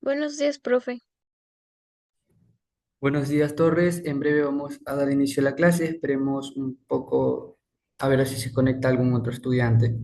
Buenos días, profe. Buenos días, Torres. En breve vamos a dar inicio a la clase. Esperemos un poco a ver si se conecta algún otro estudiante.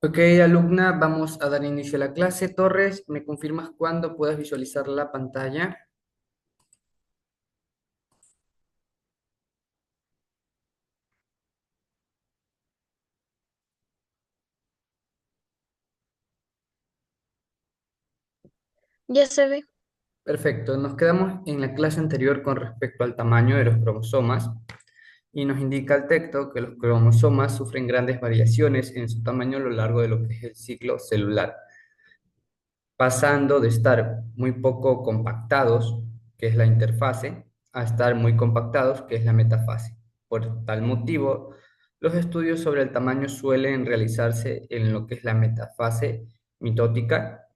Ok, alumna, vamos a dar inicio a la clase. Torres, ¿me confirmas cuándo puedas visualizar la pantalla? Ya se ve. Perfecto, nos quedamos en la clase anterior con respecto al tamaño de los cromosomas y nos indica el texto que los cromosomas sufren grandes variaciones en su tamaño a lo largo de lo que es el ciclo celular, pasando de estar muy poco compactados, que es la interfase, a estar muy compactados, que es la metafase. Por tal motivo, los estudios sobre el tamaño suelen realizarse en lo que es la metafase mitótica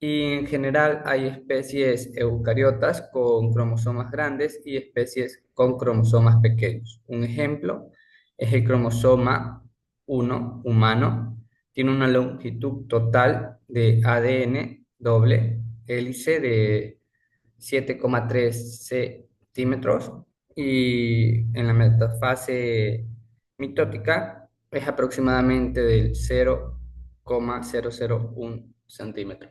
y en general hay especies eucariotas con cromosomas grandes y especies con cromosomas pequeños. Un ejemplo es el cromosoma 1 humano, tiene una longitud total de ADN doble hélice de 7,3 centímetros y en la metafase mitótica es aproximadamente del 0,001 centímetro.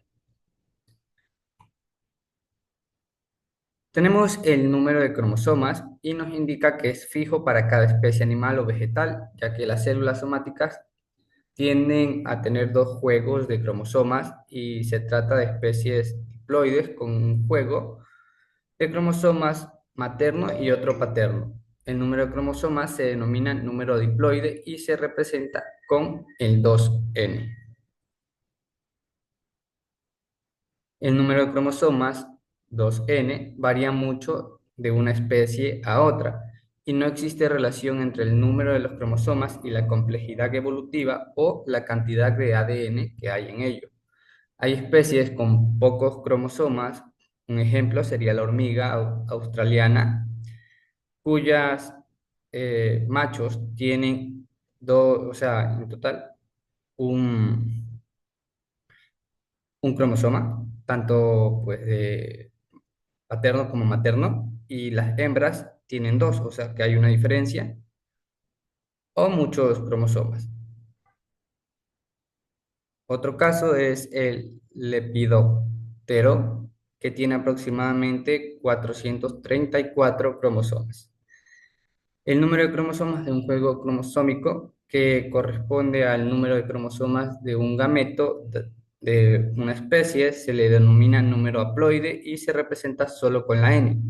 Tenemos el número de cromosomas y nos indica que es fijo para cada especie animal o vegetal, ya que las células somáticas tienden a tener dos juegos de cromosomas y se trata de especies diploides con un juego de cromosomas materno y otro paterno. El número de cromosomas se denomina número diploide y se representa con el 2n. El número de cromosomas 2n varía mucho de una especie a otra y no existe relación entre el número de los cromosomas y la complejidad evolutiva o la cantidad de ADN que hay en ello. Hay especies con pocos cromosomas, un ejemplo sería la hormiga australiana, cuyas machos tienen dos, o sea, en total, un, un cromosoma, tanto pues de paterno como materno, y las hembras tienen dos, o sea que hay una diferencia, o muchos cromosomas. Otro caso es el lepidóptero, que tiene aproximadamente 434 cromosomas. El número de cromosomas de un juego cromosómico que corresponde al número de cromosomas de un gameto de una especie se le denomina número haploide y se representa solo con la N.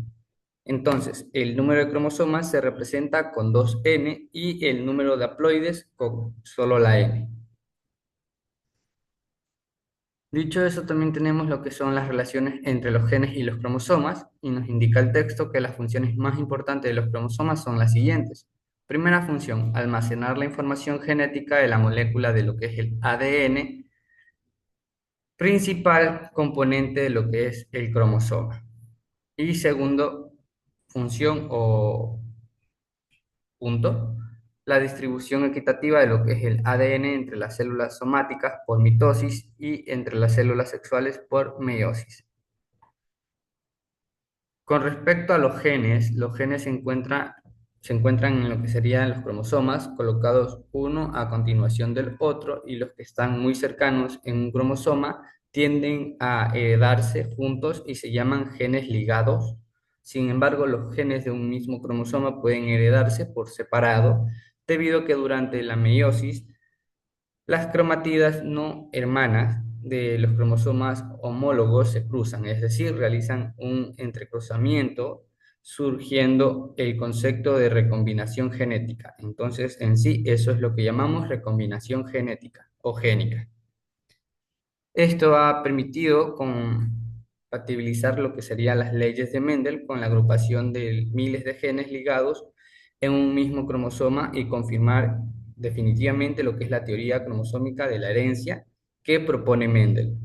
Entonces, el número de cromosomas se representa con 2N y el número de haploides con solo la N. Dicho eso, también tenemos lo que son las relaciones entre los genes y los cromosomas, y nos indica el texto que las funciones más importantes de los cromosomas son las siguientes. Primera función, almacenar la información genética de la molécula de lo que es el ADN, principal componente de lo que es el cromosoma. Y segundo, función o punto, la distribución equitativa de lo que es el ADN entre las células somáticas por mitosis y entre las células sexuales por meiosis. Con respecto a los genes se encuentran en lo que serían los cromosomas, colocados uno a continuación del otro, y los que están muy cercanos en un cromosoma tienden a heredarse juntos y se llaman genes ligados. Sin embargo, los genes de un mismo cromosoma pueden heredarse por separado, debido a que durante la meiosis las cromatidas no hermanas de los cromosomas homólogos se cruzan, es decir, realizan un entrecruzamiento, surgiendo el concepto de recombinación genética. Entonces, en sí, eso es lo que llamamos recombinación genética o génica. Esto ha permitido compatibilizar lo que serían las leyes de Mendel con la agrupación de miles de genes ligados en un mismo cromosoma y confirmar definitivamente lo que es la teoría cromosómica de la herencia que propone Mendel.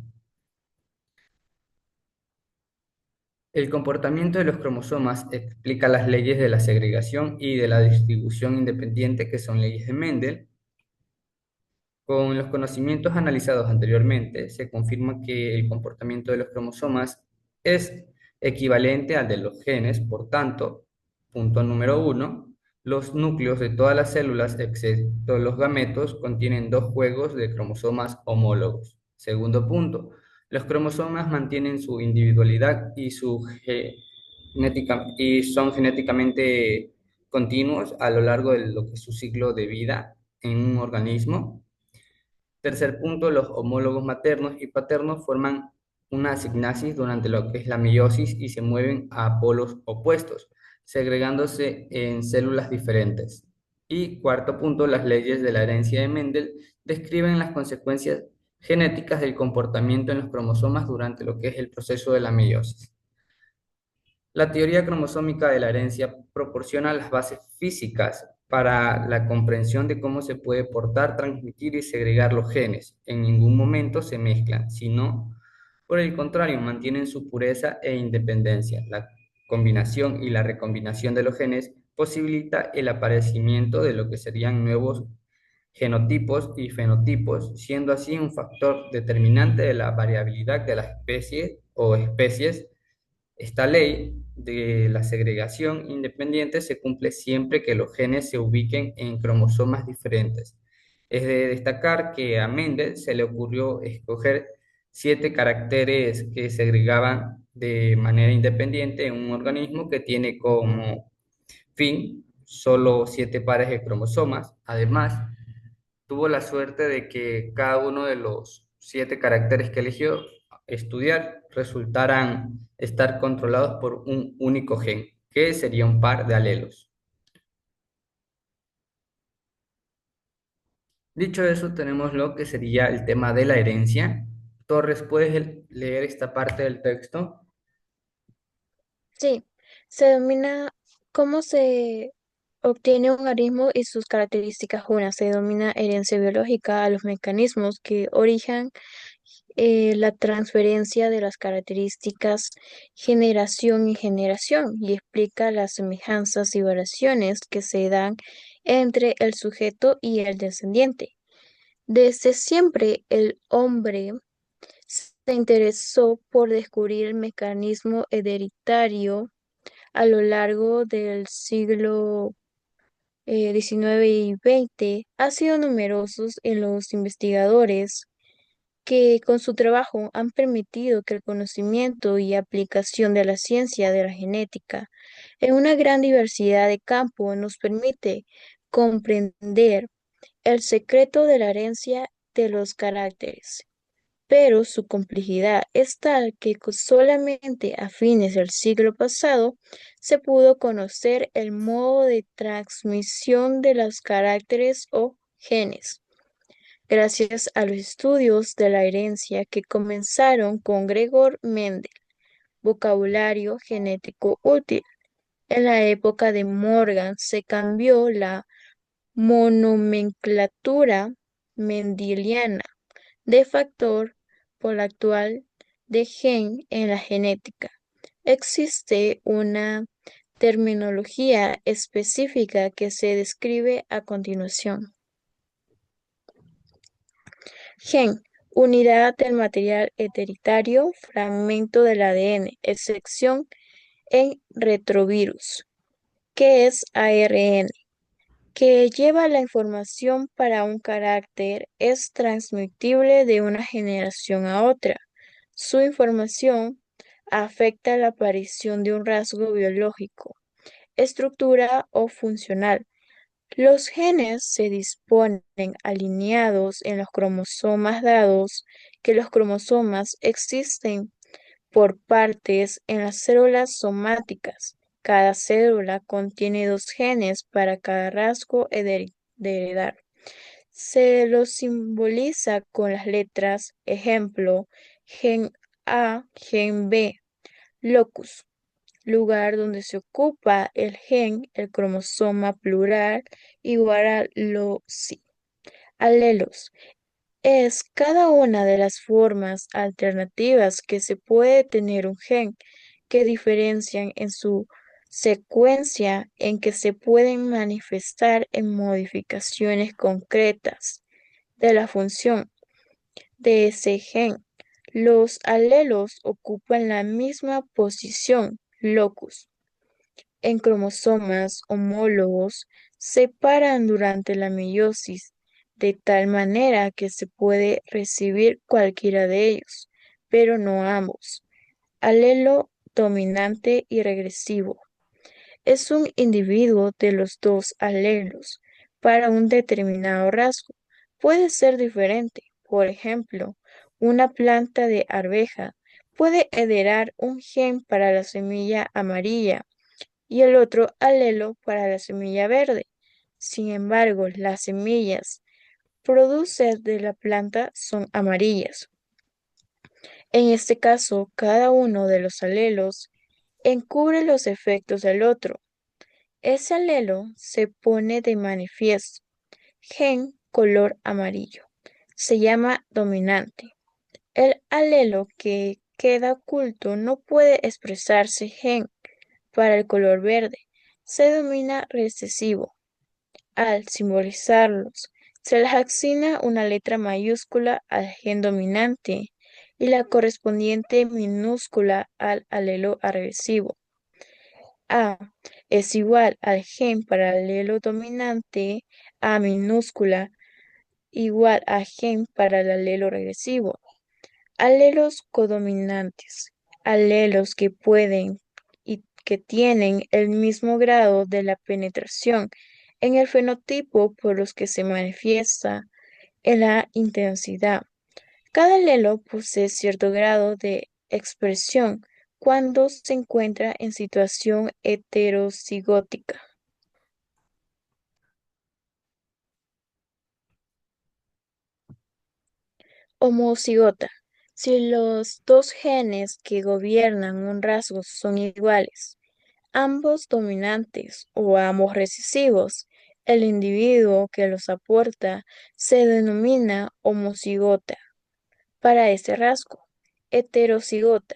El comportamiento de los cromosomas explica las leyes de la segregación y de la distribución independiente, que son leyes de Mendel. Con los conocimientos analizados anteriormente, se confirma que el comportamiento de los cromosomas es equivalente al de los genes. Por tanto, punto número uno, los núcleos de todas las células, excepto los gametos, contienen dos juegos de cromosomas homólogos. Segundo punto, los cromosomas mantienen su individualidad y son genéticamente continuos a lo largo de lo que es su ciclo de vida en un organismo. Tercer punto, los homólogos maternos y paternos forman una asignasis durante lo que es la meiosis y se mueven a polos opuestos, segregándose en células diferentes. Y cuarto punto, las leyes de la herencia de Mendel describen las consecuencias genéticas del comportamiento en los cromosomas durante lo que es el proceso de la meiosis. La teoría cromosómica de la herencia proporciona las bases físicas para la comprensión de cómo se puede portar, transmitir y segregar los genes. En ningún momento se mezclan, sino, por el contrario, mantienen su pureza e independencia. La combinación y la recombinación de los genes posibilita el aparecimiento de lo que serían nuevos genotipos y fenotipos, siendo así un factor determinante de la variabilidad de las especies o especies. Esta ley de la segregación independiente se cumple siempre que los genes se ubiquen en cromosomas diferentes. Es de destacar que a Mendel se le ocurrió escoger 7 caracteres que segregaban de manera independiente en un organismo que tiene como fin solo 7 pares de cromosomas. Además, tuvo la suerte de que cada uno de los 7 caracteres que eligió estudiar resultaran estar controlados por un único gen, que sería un par de alelos. Dicho eso, tenemos lo que sería el tema de la herencia. Torres, ¿puedes leer esta parte del texto? Sí, se domina cómo se obtiene un organismo y sus características. Una, se denomina herencia biológica a los mecanismos que origen la transferencia de las características generación y generación y explica las semejanzas y variaciones que se dan entre el sujeto y el descendiente. Desde siempre el hombre se interesó por descubrir el mecanismo hereditario a lo largo del siglo XIX y XX. Ha sido numerosos en los investigadores que con su trabajo han permitido que el conocimiento y aplicación de la ciencia de la genética en una gran diversidad de campos nos permite comprender el secreto de la herencia de los caracteres, pero su complejidad es tal que solamente a fines del siglo pasado se pudo conocer el modo de transmisión de los caracteres o genes. Gracias a los estudios de la herencia que comenzaron con Gregor Mendel, vocabulario genético útil. En la época de Morgan se cambió la monomenclatura mendeliana de factor por la actual de gen en la genética. Existe una terminología específica que se describe a continuación. Gen, unidad del material hereditario, fragmento del ADN, excepción en retrovirus, que es ARN, que lleva la información para un carácter, es transmitible de una generación a otra. Su información afecta la aparición de un rasgo biológico, estructura o funcional. Los genes se disponen alineados en los cromosomas dados que los cromosomas existen por partes en las células somáticas. Cada célula contiene 2 genes para cada rasgo de heredar. Se los simboliza con las letras, ejemplo, gen A, gen B, locus, lugar donde se ocupa el gen, el cromosoma plural igual a loci. Alelos es cada una de las formas alternativas que se puede tener un gen que diferencian en su secuencia en que se pueden manifestar en modificaciones concretas de la función de ese gen. Los alelos ocupan la misma posición, locus, en cromosomas homólogos, se paran durante la meiosis, de tal manera que se puede recibir cualquiera de ellos, pero no ambos. Alelo dominante y regresivo. Es un individuo de los 2 alelos para un determinado rasgo. Puede ser diferente. Por ejemplo, una planta de arveja puede heredar un gen para la semilla amarilla y el otro alelo para la semilla verde. Sin embargo, las semillas producidas de la planta son amarillas. En este caso, cada uno de los alelos encubre los efectos del otro. Ese alelo se pone de manifiesto. Gen color amarillo. Se llama dominante. El alelo que queda oculto no puede expresarse gen para el color verde. Se denomina recesivo. Al simbolizarlos, Se les asigna una letra mayúscula al gen dominante y la correspondiente minúscula al alelo agresivo. A es igual al gen para el alelo dominante, A minúscula igual a gen para el alelo regresivo. Alelos codominantes, alelos que pueden y que tienen el mismo grado de la penetración en el fenotipo por los que se manifiesta en la intensidad. Cada alelo posee cierto grado de expresión cuando se encuentra en situación heterocigótica. Homocigota. Si los dos genes que gobiernan un rasgo son iguales, ambos dominantes o ambos recesivos, el individuo que los aporta se denomina homocigota. Para este rasgo, heterocigota.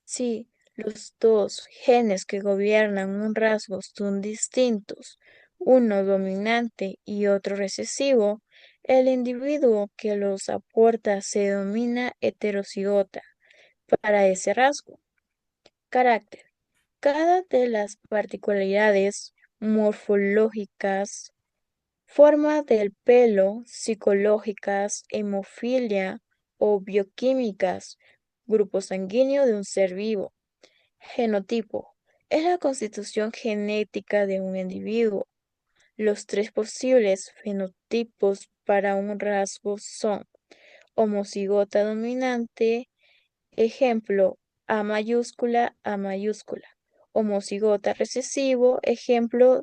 Si los dos genes que gobiernan un rasgo son distintos, uno dominante y otro recesivo, el individuo que los aporta se denomina heterocigota para ese rasgo. Carácter. Cada de las particularidades morfológicas, forma del pelo, psicológicas, hemofilia o bioquímicas, grupo sanguíneo de un ser vivo. Genotipo. Es la constitución genética de un individuo. Los tres posibles fenotipos para un rasgo son homocigota dominante, ejemplo A mayúscula, A mayúscula. Homocigota recesivo, ejemplo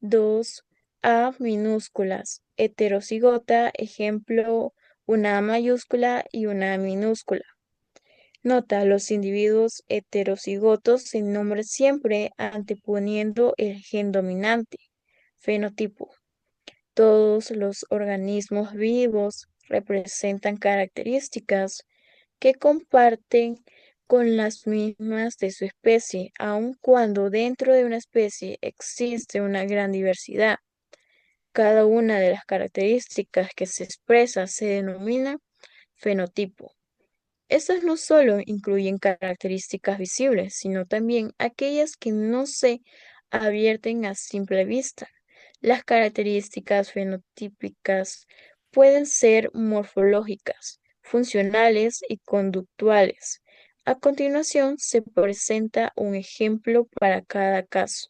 2 A minúsculas. Heterocigota, ejemplo una A mayúscula y una A minúscula. Nota, los individuos heterocigotos se nombran siempre anteponiendo el gen dominante. Fenotipo. Todos los organismos vivos representan características que comparten con las mismas de su especie, aun cuando dentro de una especie existe una gran diversidad. Cada una de las características que se expresa se denomina fenotipo. Estas no solo incluyen características visibles, sino también aquellas que no se advierten a simple vista. Las características fenotípicas pueden ser morfológicas, funcionales y conductuales. A continuación se presenta un ejemplo para cada caso.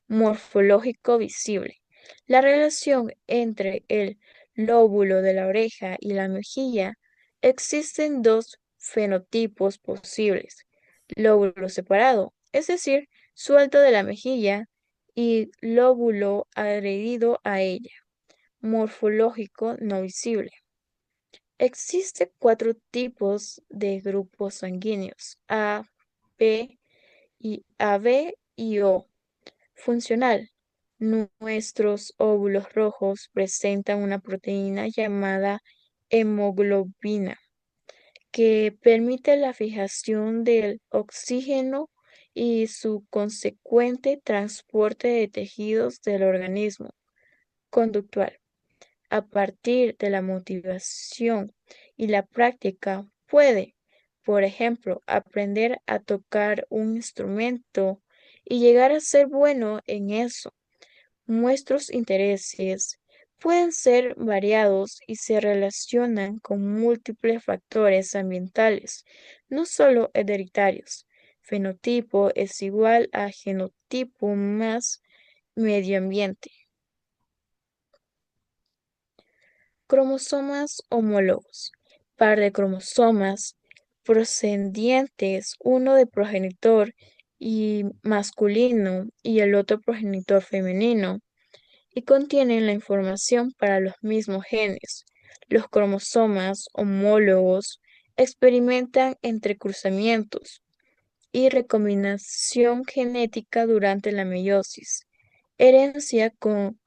Morfológico visible. La relación entre el lóbulo de la oreja y la mejilla. Existen dos fenotipos posibles: lóbulo separado, es decir, suelto de la mejilla, y lóbulo adherido a ella, morfológico no visible. Existen cuatro tipos de grupos sanguíneos: A, B y AB y O. Funcional. Nuestros óvulos rojos presentan una proteína llamada hemoglobina que permite la fijación del oxígeno y su consecuente transporte de tejidos del organismo. Conductual. A partir de la motivación y la práctica puede, por ejemplo, aprender a tocar un instrumento y llegar a ser bueno en eso. Nuestros intereses pueden ser variados y se relacionan con múltiples factores ambientales, no solo hereditarios. Fenotipo es igual a genotipo más medio ambiente. Cromosomas homólogos. Par de cromosomas procedientes, uno de progenitor y masculino y el otro progenitor femenino, y contienen la información para los mismos genes. Los cromosomas homólogos experimentan entrecruzamientos y recombinación genética durante la meiosis, herencia con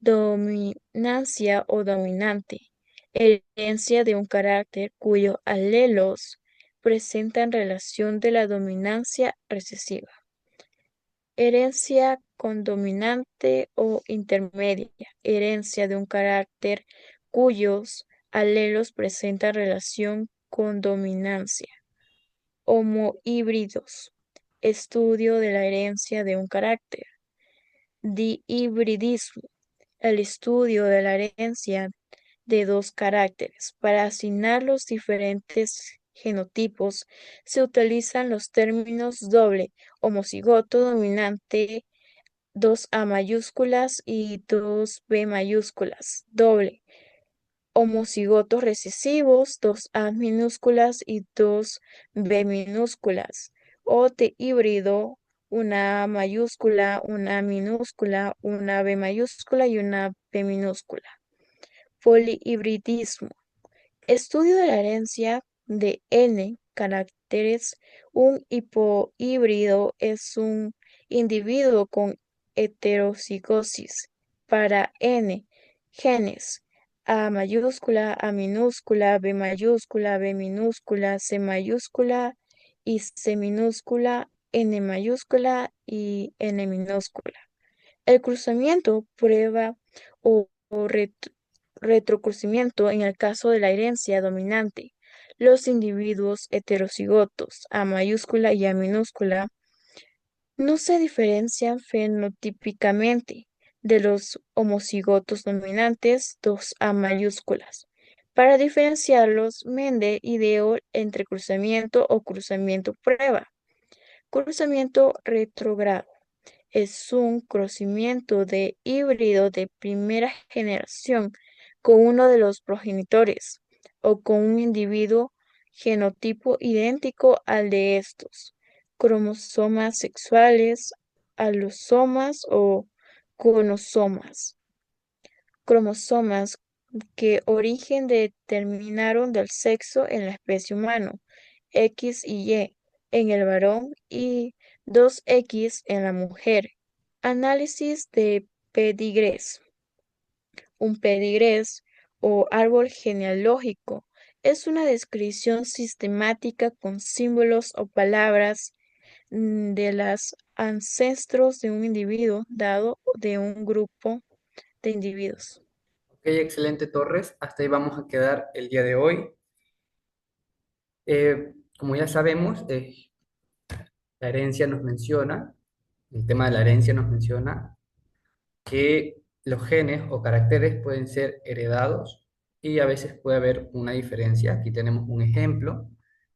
dominancia o dominante, herencia de un carácter cuyos alelos presentan relación de la dominancia recesiva. Herencia condominante o intermedia, herencia de un carácter cuyos alelos presentan relación con dominancia. Homohíbridos, estudio de la herencia de un carácter. Dihibridismo, el estudio de la herencia de dos caracteres. Para asignar los diferentes genotipos se utilizan los términos doble, homocigoto dominante, dos A mayúsculas y dos B mayúsculas, doble, homocigotos recesivos, dos A minúsculas y dos B minúsculas, o de híbrido, una A mayúscula, una A minúscula, una B mayúscula y una B minúscula. Polihibridismo. Estudio de la herencia de N caracteres. Un hipohíbrido es un individuo con heterocigosis para N genes. A mayúscula, A minúscula, B mayúscula, B minúscula, C mayúscula y C minúscula, N mayúscula y N minúscula. El cruzamiento, prueba o retrocruzamiento en el caso de la herencia dominante. Los individuos heterocigotos A mayúscula y A minúscula no se diferencian fenotípicamente de los homocigotos dominantes dos A mayúsculas. Para diferenciarlos, Mende ideó entre cruzamiento o cruzamiento prueba. Cruzamiento retrógrado es un crecimiento de híbrido de primera generación con uno de los progenitores o con un individuo genotipo idéntico al de estos, cromosomas sexuales, alosomas o conosomas, cromosomas que origen determinaron del sexo en la especie humana, X y Y en el varón y 2X en la mujer. Análisis de pedigrees. Un pedigrees o árbol genealógico es una descripción sistemática con símbolos o palabras de los ancestros de un individuo dado de un grupo de individuos. Ok, excelente, Torres. Hasta ahí vamos a quedar el día de hoy. Como ya sabemos, la herencia nos menciona, el tema de la herencia nos menciona que los genes o caracteres pueden ser heredados y a veces puede haber una diferencia. Aquí tenemos un ejemplo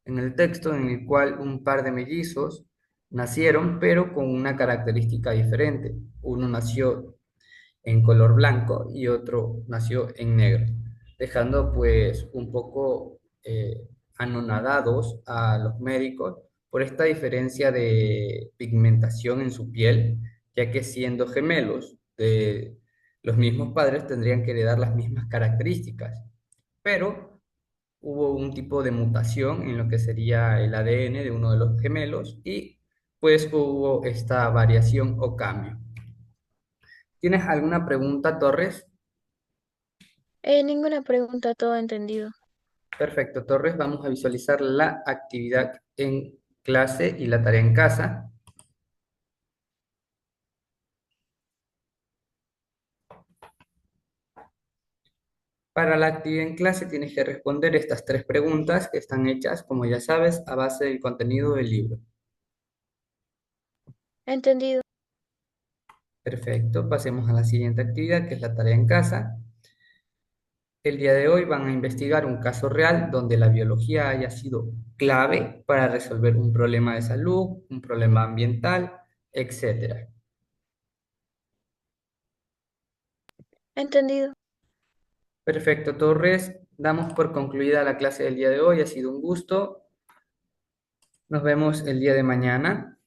en el texto en el cual un par de mellizos nacieron, pero con una característica diferente. Uno nació en color blanco y otro nació en negro, dejando pues un poco anonadados a los médicos por esta diferencia de pigmentación en su piel, ya que siendo gemelos de los mismos padres tendrían que heredar las mismas características, pero hubo un tipo de mutación en lo que sería el ADN de uno de los gemelos y pues hubo esta variación o cambio. ¿Tienes alguna pregunta, Torres? Ninguna pregunta, todo entendido. Perfecto, Torres. Vamos a visualizar la actividad en clase y la tarea en casa. Para la actividad en clase tienes que responder estas tres preguntas que están hechas, como ya sabes, a base del contenido del libro. Entendido. Perfecto, pasemos a la siguiente actividad, que es la tarea en casa. El día de hoy van a investigar un caso real donde la biología haya sido clave para resolver un problema de salud, un problema ambiental, etcétera. Entendido. Perfecto, Torres. Damos por concluida la clase del día de hoy. Ha sido un gusto. Nos vemos el día de mañana.